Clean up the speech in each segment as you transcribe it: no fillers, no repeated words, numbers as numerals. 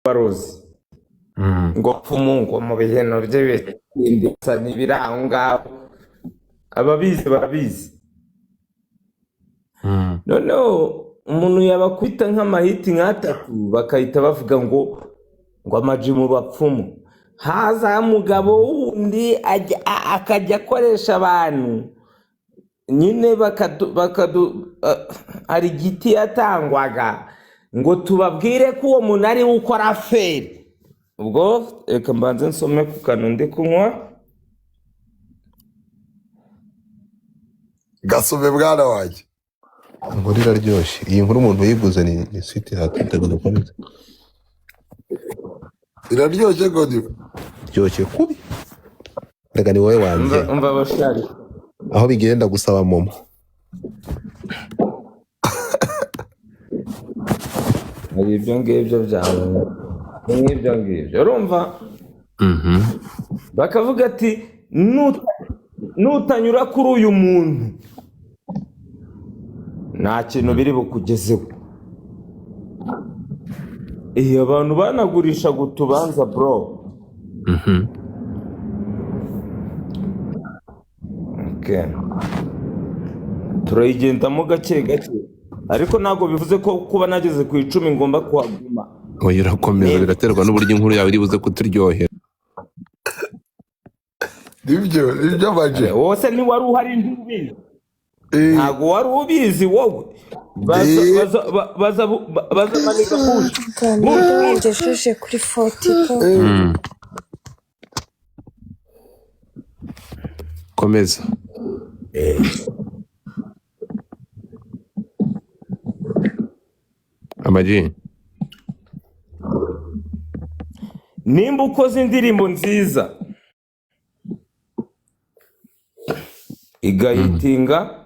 barozi ngo pfumungo mu biheno by'ibindi n'ibiraho ngaho ababizi barabizi. Noneho umuntu yabakwita nk'amahiti nk'atatu bakahita bavuga ngo amaji mu bapfumu. Haza mugabo wundi akajya akoresha abantu nyine hari igiti yatangwaga ngo tubabwire ko uwo muntu ari ukora feri. Ubwo reka mbanze nsome ku kantu ndi kunywa. Gasome bwana wanjye. Ngo riraryoshye. Iyi nkuru umuntu yiguze ni site hatitaga komeza. Iraryoshye godi. Ryoshye kubi. Rega ni wowe wanjye. Umva bashari. Aho bigenda gusaba momo. Hari ibyo ngibyo byawe. N'ibyo ngibyo. Urumva? Bakavuga ati nutanyura kuri uyu muntu nta kintu biri bukugezeho. Abantu banagurisha gutubanza bro. Okay. Turayigendamo gake gake ariko ntabwo bivuze ko kuba nageze ku 10 ngomba kuhaguma. Oya irakomeza biraterwa n'uburyo inkuru yawe iri buze kuturyohera. Nibyo baje. Wose ni wari uhari ntubizi. Ntabwo wari ubizi wowe. Baza manika push. Ngejeje kuri 40. Komeza. Amaji. Nimba ukoze indirimbo nziza igahitinga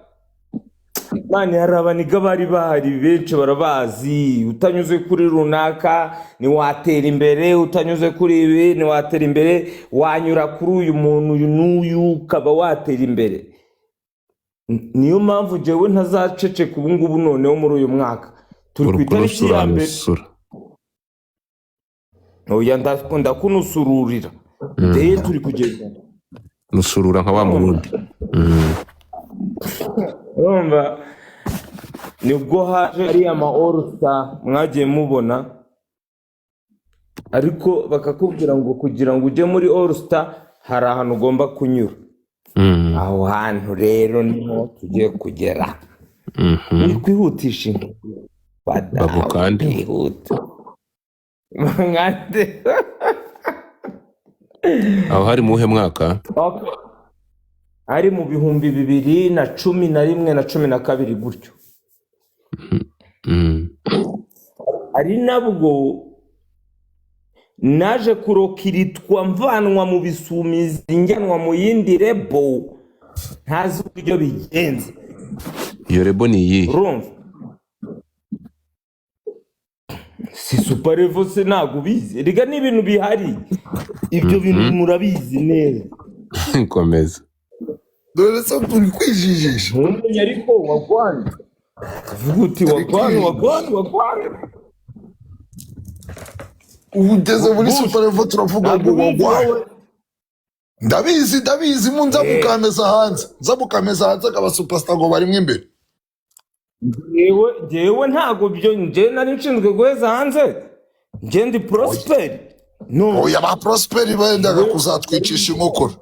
Mani hari abaniga bari bahari benshi barabazi. Utanyuze kuri runaka ni watera imbere, utanyuze kuri ibi ni watera imbere, wanyura kuri uyu muntu uyu n'uyu ukaba watera imbere. Niyo mpamvu jewe ntazaceceka ubu ngubu noneho muri uyu mwaka turi ku itariki ya mbere. Oya ndakunda kunusururira. Turi kugenda nusurura nka wa murundi. Urumva nibwo haje ari ama All Star mwagiye mubona, ariko bakakubwira ngo kugira ngo uje muri All Star hari ahantu ugomba kunyura. Aho hantu rero niho tugiye kugera. Ni kwihutisha Babu kandi ngande aho hari muhe mwaka? Ari mu 2011 na 12 gutyo. Ari nabwo naje kurokiritwa mvanwa mu bisumizi njyanwa mu yindi rebo ntazi uburyo bigenze. Iyo rebo ni iyi? Urumva si super level se ntago bizi. Riga ni ibintu bihari. Ibyo bintu murabizi neza. Komeza. Dore se turi kwijijisha. Ntumenye ariko wagwana. Vuga uti wagwana. Ugeze muri super level turavuga ngo wagwana. Ndabizi munza mukameza hanze. Nzamukameza hanze akaba superstar ngo barimwe imbere. Jewe ntago byo nje nari nshinzwe guheza hanze. Nje ndi Prosper. No. Oya ba Prosper bendaga kuzatwicisha inkokora.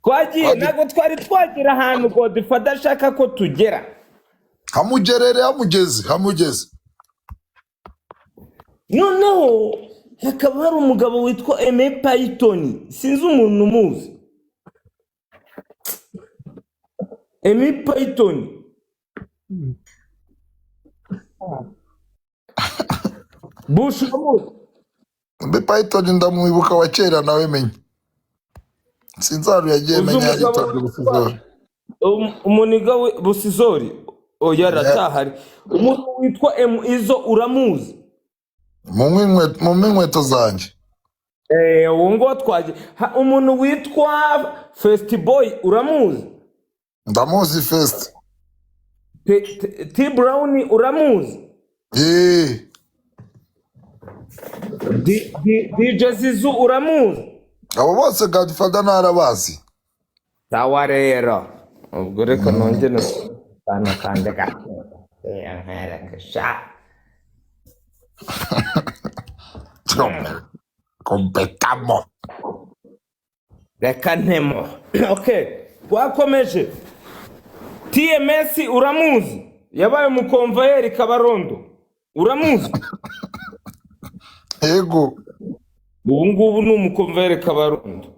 Twagiye nago twari twagira ahantu Godfather ashaka ko tugera. Hamugeze. Noneho hakaba hari umugabo witwa Aimé Python. Sinzi umuntu muzi. Aimé Python. Bush amuzi. Aimé Python ndamwibuka wa kera nawe menye. Sinzaru yagiye menya yitabye Busizori. Umuniga we Busizori. Oya ratahari. Umuntu witwa Izo uramuzi. Mu nkweto zanje. Uwo ngo twaje. Umuntu witwa First Boy uramuzi? Ndamuzi First. T Brown uramuzi? DJ Zizu uramuzi? abo bose Godfather ntarabazi. Sawa rero ubwo reka nongere kana kande gato sha Completamo. reka ntemo. Okay, twakomeje. TMS uramuzi? Yabaye umukonvayeri Kabarondo uramuzi? Yego. Ubu ngubu ni umukonvayeri Kabarondo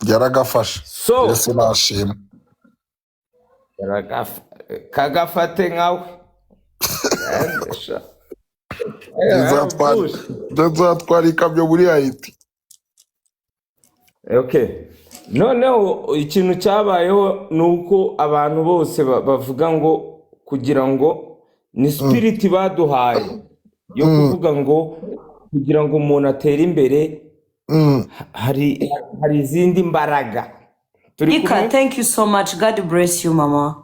Yaragafashe. so Yesu nashima. kagafate nkawe. Nzatwara ikamyo muri Haiti. Okay, noneho ikintu cyabayeho nuko abantu bose bavuga ngo kugira ngo ni spirit baduhaye yo kuvuga ngo kugira ngo umuntu atere imbere hari izindi mbaraga. Ika, thank you so much. God bless you, mama.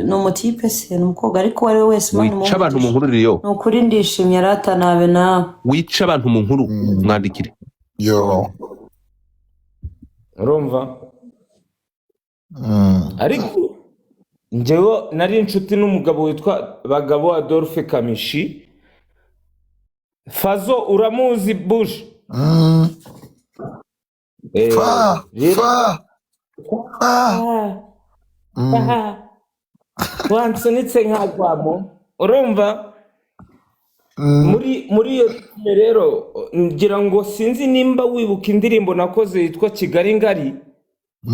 No motipe se numukobwa ariko wari wese mwana wica abantu mu nkuru ririyo nukuri ndishimye rata nabe na wica abantu mu nkuru mwandikire yo urumva ariko njyewe nari inshuti n'umugabo witwa Bagabo Adolphe Kamishi. Fazo uramuzi Bush? Wansunitse nkagwamo urumva muri iyo rero ngira ngo sinzi nimba wibuka indirimbo nakoze yitwa Kigali Ngari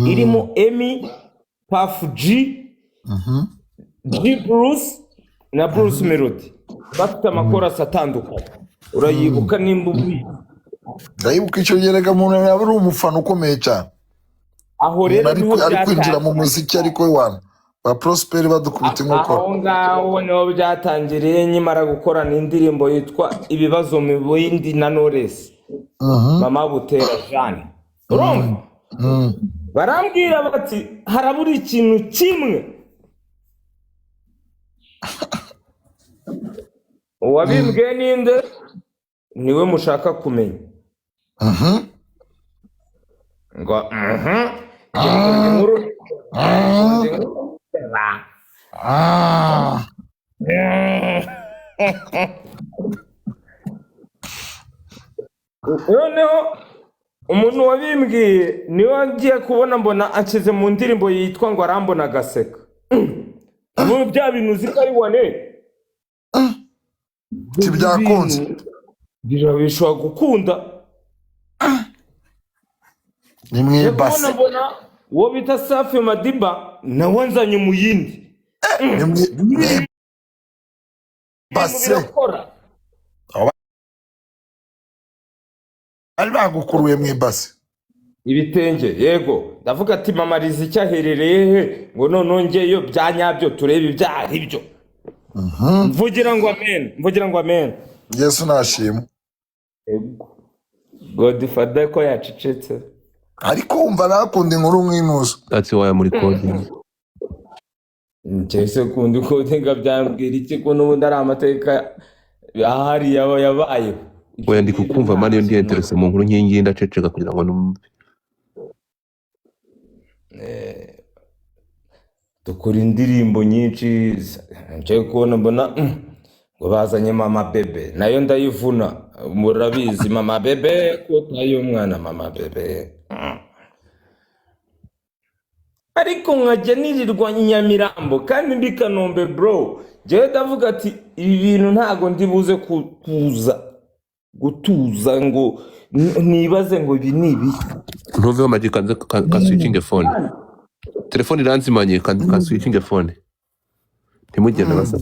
irimo Emi, Puff G, Bruce na Bruce Melody bafite amakorasi atandukanye. Urayibuka nimba ubizi? Ndayibuka icyo yerega umuntu yaba ari umufana ukomeye cyane. Aho rero niho ari kwinjira mu muziki ariko wana ba Prosper badukubita inkoko. Aho ngaho niho byatangiriye nyimara gukorana indirimbo yitwa Ibibazo mu Bindi na Knowless. Mama Butera Jeanne. Urumva? Barambwira bati harabura ikintu kimwe. Wabimbwiye ninde? Niwe mushaka kumenya. Ngo noneho umuntu wabimbwiye niwe ngiye kubona mbona akize mu ndirimbo yitwa ngo arambona agaseka. Mu bya bintu uziko ari wane tibyakunze bishobora gukunda. ni mwibase mbona uwo bita Safi Madiba nawe nzanye mu yindi base ari bagukuruye mwibase ibitenge. Yego ndavuga ati mama Riziki aherereye he ngo nonongeyo byanyabyo turebe ibyari byo. Mvugira ngo amen. Yesu nashima. Godfather ko yacecetse ariko umva nakunda inkuru nk'inusu. that's why muri coding Njese kundi coding byambwira iki ko n'ubundi ari amateka ahari yabaye. oya ndi kukumva mani yo ndi interesse mu nkuru nkingi ndaceceka kugira ngo numve. Dukora indirimbo nyinshi nje kubona mbona ngo bazanye Mama Bebe nayo ndayivuna. Murabizi Mama Bebe ko tayo mwana Mama Bebe. Ariko nkajya nirirwa Nyamirambo kandi ndi Kanombe bro. Je ndavuga ati ibi bintu ntago ndibuze gutuza ngo nibaze ngo ibi nibi. Ntuveho maji kanze ka switching phone. Telefone iranzimanye kan switching phone. Ntimugende basa